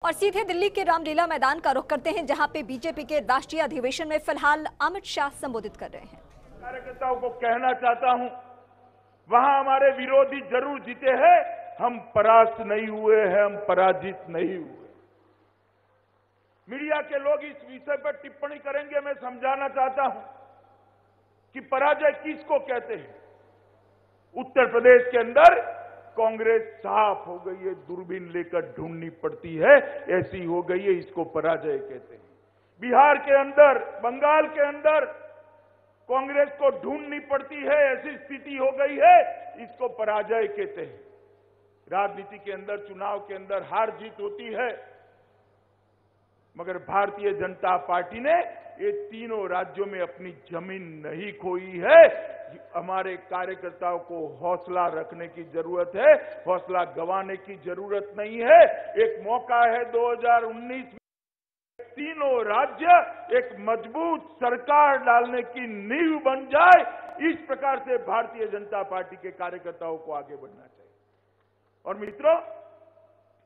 और सीधे दिल्ली के रामलीला मैदान का रुख करते हैं, जहां पे बीजेपी के राष्ट्रीय अधिवेशन में फिलहाल अमित शाह संबोधित कर रहे हैं। कार्यकर्ताओं को कहना चाहता हूं, वहां हमारे विरोधी जरूर जीते हैं, हम परास्त नहीं हुए हैं, हम पराजित नहीं हुए। मीडिया के लोग इस विषय पर टिप्पणी करेंगे, मैं समझाना चाहता हूं कि पराजय किसको कहते हैं। उत्तर प्रदेश के अंदर कांग्रेस साफ हो गई है, दूरबीन लेकर ढूंढनी पड़ती है, ऐसी हो गई है, इसको पराजय कहते हैं। बिहार के अंदर, बंगाल के अंदर कांग्रेस को ढूंढनी पड़ती है, ऐसी स्थिति हो गई है, इसको पराजय कहते हैं। राजनीति के अंदर, चुनाव के अंदर हार जीत होती है, मगर भारतीय जनता पार्टी ने ये तीनों राज्यों में अपनी जमीन नहीं खोई है। हमारे कार्यकर्ताओं को हौसला रखने की जरूरत है, हौसला गंवाने की जरूरत नहीं है। एक मौका है 2019 में तीनों राज्य एक मजबूत सरकार डालने की नींव बन जाए, इस प्रकार से भारतीय जनता पार्टी के कार्यकर्ताओं को आगे बढ़ना चाहिए। और मित्रों,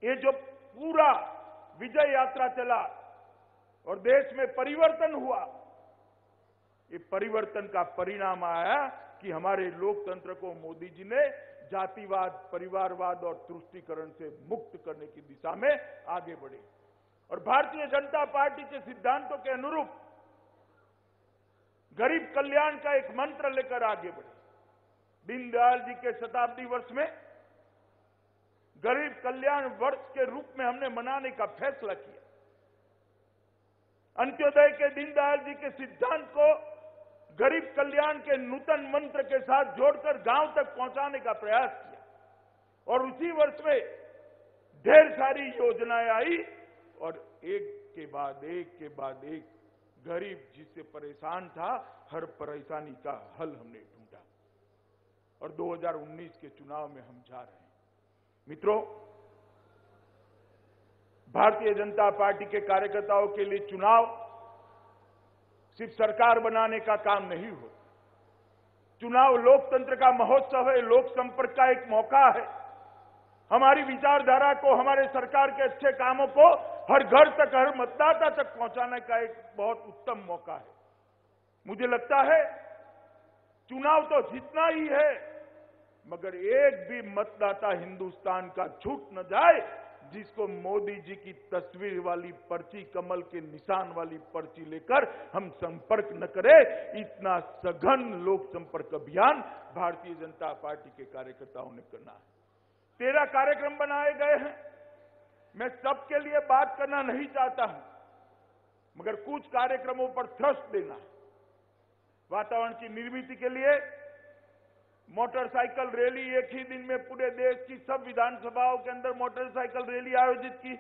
ये जो पूरा विजय यात्रा चला और देश में परिवर्तन हुआ, ये परिवर्तन का परिणाम आया कि हमारे लोकतंत्र को मोदी जी ने जातिवाद, परिवारवाद और तुष्टीकरण से मुक्त करने की दिशा में आगे बढ़े और भारतीय जनता पार्टी के सिद्धांतों के अनुरूप गरीब कल्याण का एक मंत्र लेकर आगे बढ़े। दीनदयाल जी के शताब्दी वर्ष में गरीब कल्याण वर्ष के रूप में हमने मनाने का फैसला किया। अंत्योदय के दीनदयाल जी के सिद्धांत को गरीब कल्याण के नूतन मंत्र के साथ जोड़कर गांव तक पहुंचाने का प्रयास किया और उसी वर्ष में ढेर सारी योजनाएं आई और एक के बाद एक गरीब जिससे परेशान था, हर परेशानी का हल हमने ढूंढा और 2019 के चुनाव में हम जा रहे हैं। मित्रों, भारतीय जनता पार्टी के कार्यकर्ताओं के लिए चुनाव सिर्फ सरकार बनाने का काम नहीं हो। चुनाव लोकतंत्र का महोत्सव है, लोक संपर्क का एक मौका है। हमारी विचारधारा को, हमारे सरकार के अच्छे कामों को हर घर तक, हर मतदाता तक पहुंचाने का एक बहुत उत्तम मौका है। मुझे लगता है चुनाव तो जीतना ही है, मगर एक भी मतदाता हिंदुस्तान का छूट न जाए जिसको मोदी जी की तस्वीर वाली पर्ची, कमल के निशान वाली पर्ची लेकर हम संपर्क न करें। इतना सघन लोक संपर्क अभियान भारतीय जनता पार्टी के कार्यकर्ताओं ने करना है। 13 कार्यक्रम बनाए गए हैं। मैं सबके लिए बात करना नहीं चाहता हूं, मगर कुछ कार्यक्रमों पर थ्रस्ट देना है। वातावरण की निर्मिति के लिए मोटरसाइकिल रैली, एक ही दिन में पूरे देश की सब विधानसभाओं के अंदर मोटरसाइकिल रैली आयोजित की।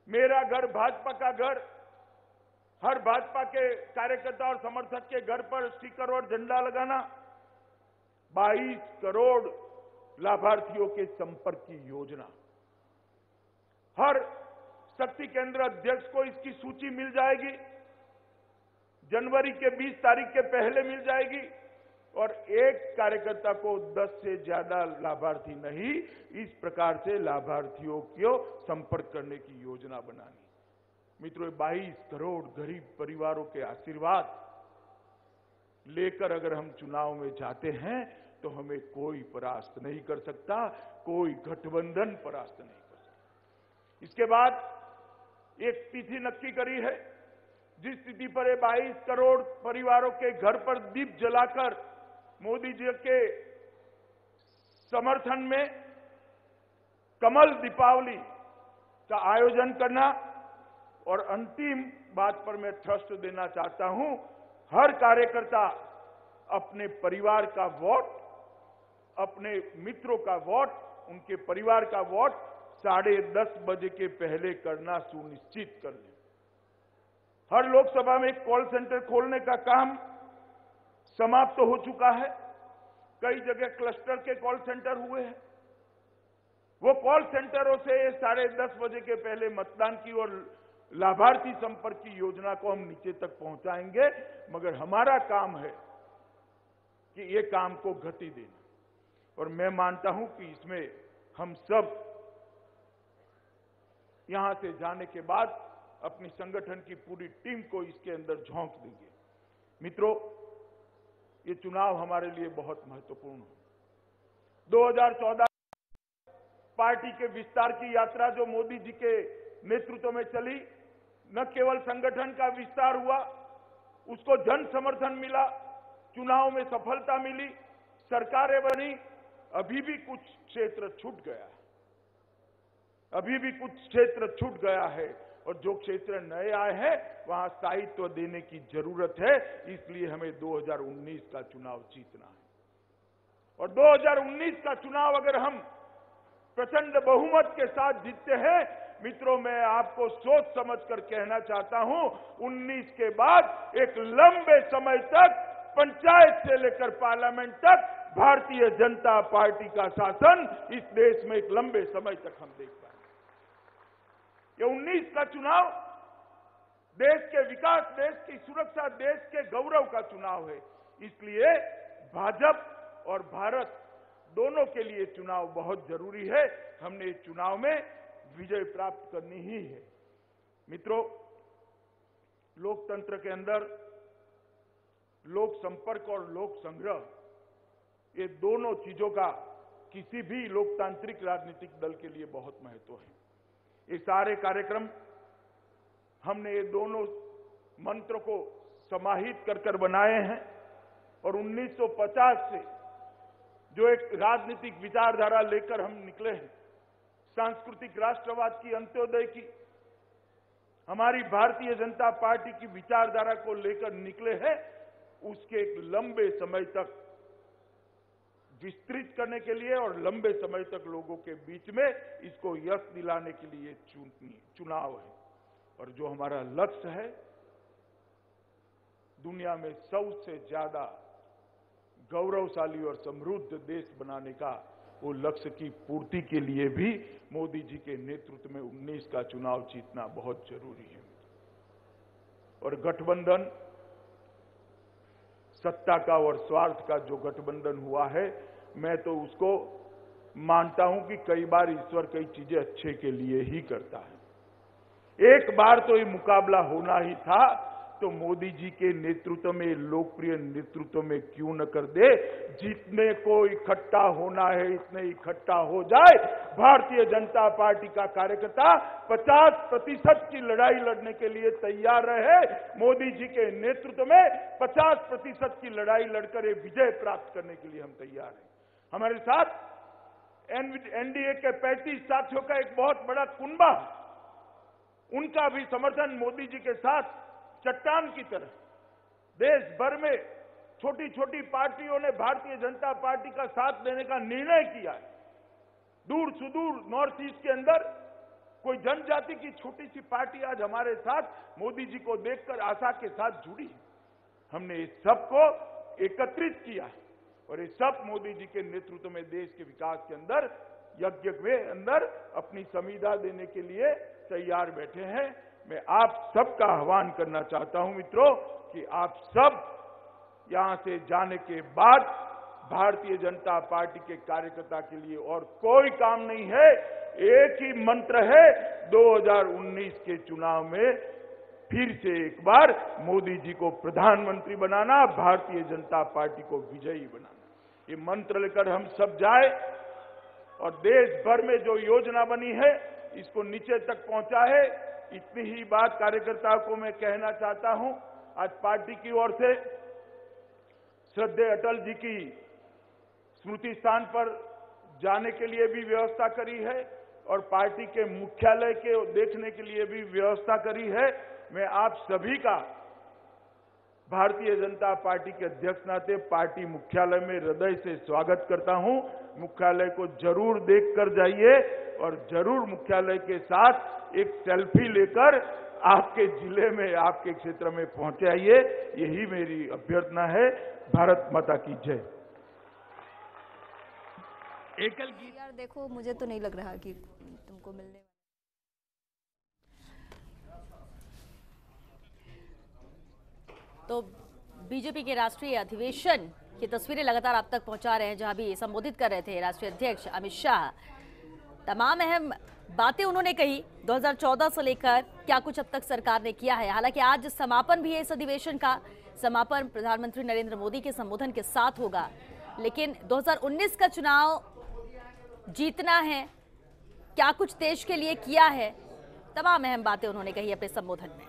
मेरा घर भाजपा का घर, हर भाजपा के कार्यकर्ता और समर्थक के घर पर स्टिकर और झंडा लगाना। 22 करोड़ लाभार्थियों के संपर्क की योजना। हर शक्ति केंद्र अध्यक्ष को इसकी सूची मिल जाएगी, जनवरी के 20 तारीख के पहले मिल जाएगी और एक कार्यकर्ता को 10 से ज्यादा लाभार्थी नहीं, इस प्रकार से लाभार्थियों को संपर्क करने की योजना बनानी। मित्रों, 22 करोड़ गरीब परिवारों के आशीर्वाद लेकर अगर हम चुनाव में जाते हैं तो हमें कोई परास्त नहीं कर सकता, कोई गठबंधन परास्त नहीं कर सकता। इसके बाद एक तिथि नक्की करी है, जिस तिथि पर 22 करोड़ परिवारों के घर पर दीप जलाकर मोदी जी के समर्थन में कमल दीपावली का आयोजन करना। और अंतिम बात पर मैं थ्रस्ट देना चाहता हूं, हर कार्यकर्ता अपने परिवार का वोट, अपने मित्रों का वोट, उनके परिवार का वोट 10:30 बजे के पहले करना सुनिश्चित कर ले। हर लोकसभा में एक कॉल सेंटर खोलने का काम समाप्त हो चुका है। कई जगह क्लस्टर के कॉल सेंटर हुए हैं। वो कॉल सेंटरों से 10:30 बजे के पहले मतदान की और लाभार्थी संपर्क की योजना को हम नीचे तक पहुंचाएंगे, मगर हमारा काम है कि ये काम को गति देना। और मैं मानता हूं कि इसमें हम सब यहां से जाने के बाद अपनी संगठन की पूरी टीम को इसके अंदर झोंक देंगे। मित्रों, ये चुनाव हमारे लिए बहुत महत्वपूर्ण है। 2014 पार्टी के विस्तार की यात्रा जो मोदी जी के नेतृत्व में चली, न केवल संगठन का विस्तार हुआ, उसको जन समर्थन मिला, चुनाव में सफलता मिली, सरकारें बनी। अभी भी कुछ क्षेत्र छूट गया है, अभी भी कुछ क्षेत्र छूट गया है, और जो क्षेत्र नए आए हैं वहां स्थायित्व देने की जरूरत है। इसलिए हमें 2019 का चुनाव जीतना है, और 2019 का चुनाव अगर हम प्रचंड बहुमत के साथ जीतते हैं, मित्रों, मैं आपको सोच समझकर कहना चाहता हूं, 19 के बाद एक लंबे समय तक पंचायत से लेकर पार्लियामेंट तक भारतीय जनता पार्टी का शासन इस देश में एक लंबे समय तक हम देख पाएंगे। ये 19 का चुनाव देश के विकास, देश की सुरक्षा, देश के गौरव का चुनाव है। इसलिए भाजपा और भारत दोनों के लिए चुनाव बहुत जरूरी है। हमने इस चुनाव में विजय प्राप्त करनी ही है। मित्रों, लोकतंत्र के अंदर लोक संपर्क और लोक संग्रह, ये दोनों चीजों का किसी भी लोकतांत्रिक राजनीतिक दल के लिए बहुत महत्व है। ये सारे कार्यक्रम हमने ये दोनों मंत्र को समाहित कर बनाए हैं, और 1950 से जो एक राजनीतिक विचारधारा लेकर हम निकले हैं, सांस्कृतिक राष्ट्रवाद की, अंत्योदय की, हमारी भारतीय जनता पार्टी की विचारधारा को लेकर निकले हैं, उसके एक लंबे समय तक विस्तृत करने के लिए और लंबे समय तक लोगों के बीच में इसको यश दिलाने के लिए चुनाव है। और जो हमारा लक्ष्य है, दुनिया में सबसे ज्यादा गौरवशाली और समृद्ध देश बनाने का, वो लक्ष्य की पूर्ति के लिए भी मोदी जी के नेतृत्व में 19 का चुनाव जीतना बहुत जरूरी है। और गठबंधन, सत्ता का और स्वार्थ का जो गठबंधन हुआ है, मैं तो उसको मानता हूं कि कई बार ईश्वर कई चीजें अच्छे के लिए ही करता है। एक बार तो ये मुकाबला होना ही था, तो मोदी जी के नेतृत्व में, लोकप्रिय नेतृत्व में क्यों न कर दे। जितने को इकट्ठा होना है इतने इकट्ठा हो जाए। भारतीय जनता पार्टी का कार्यकर्ता 50% की लड़ाई लड़ने के लिए तैयार रहे। मोदी जी के नेतृत्व में 50% की लड़ाई लड़कर ये विजय प्राप्त करने के लिए हम तैयार हैं। हमारे साथ एनडीए के 35 साथियों का एक बहुत बड़ा कुनबा, उनका भी समर्थन मोदी जी के साथ चट्टान की तरह देश भर में छोटी छोटी पार्टियों ने भारतीय जनता पार्टी का साथ देने का निर्णय किया है। दूर सुदूर नॉर्थ ईस्ट के अंदर कोई जनजाति की छोटी सी पार्टी आज हमारे साथ मोदी जी को देखकर आशा के साथ जुड़ी। हमने इस सबको एकत्रित किया और ये सब मोदी जी के नेतृत्व में देश के विकास के अंदर यज्ञ के अंदर अपनी संविदा देने के लिए तैयार बैठे हैं। मैं आप सबका आह्वान करना चाहता हूं मित्रों कि आप सब यहां से जाने के बाद भारतीय जनता पार्टी के कार्यकर्ता के लिए और कोई काम नहीं है। एक ही मंत्र है, 2019 के चुनाव में फिर से एक बार मोदी जी को प्रधानमंत्री बनाना, भारतीय जनता पार्टी को विजयी बनाना। ये मंत्र लेकर हम सब जाए और देश भर में जो योजना बनी है इसको नीचे तक पहुंचाए। इतनी ही बात कार्यकर्ताओं को मैं कहना चाहता हूं। आज पार्टी की ओर से श्रद्धेय अटल जी की स्मृति स्थान पर जाने के लिए भी व्यवस्था करी है और पार्टी के मुख्यालय के देखने के लिए भी व्यवस्था करी है। मैं आप सभी का भारतीय जनता पार्टी के अध्यक्ष नाते पार्टी मुख्यालय में हृदय से स्वागत करता हूं। मुख्यालय को जरूर देखकर जाइए और जरूर मुख्यालय के साथ एक सेल्फी लेकर आपके जिले में, आपके क्षेत्र में पहुंचे आइए। यही मेरी अभ्यर्थना है। भारत माता की जय। एकल गीत यार देखो, मुझे तो नहीं लग रहा कि तुमको मिलने तो बीजेपी के राष्ट्रीय अधिवेशन की तस्वीरें लगातार आप तक पहुंचा रहे हैं, जहां भी संबोधित कर रहे थे राष्ट्रीय अध्यक्ष अमित शाह। तमाम अहम बातें उन्होंने कही 2014 से लेकर क्या कुछ अब तक सरकार ने किया है। हालांकि आज समापन भी है इस अधिवेशन का, समापन प्रधानमंत्री नरेंद्र मोदी के संबोधन के साथ होगा, लेकिन 2019 का चुनाव जीतना है, क्या कुछ देश के लिए किया है, तमाम अहम बातें उन्होंने कही अपने संबोधन में।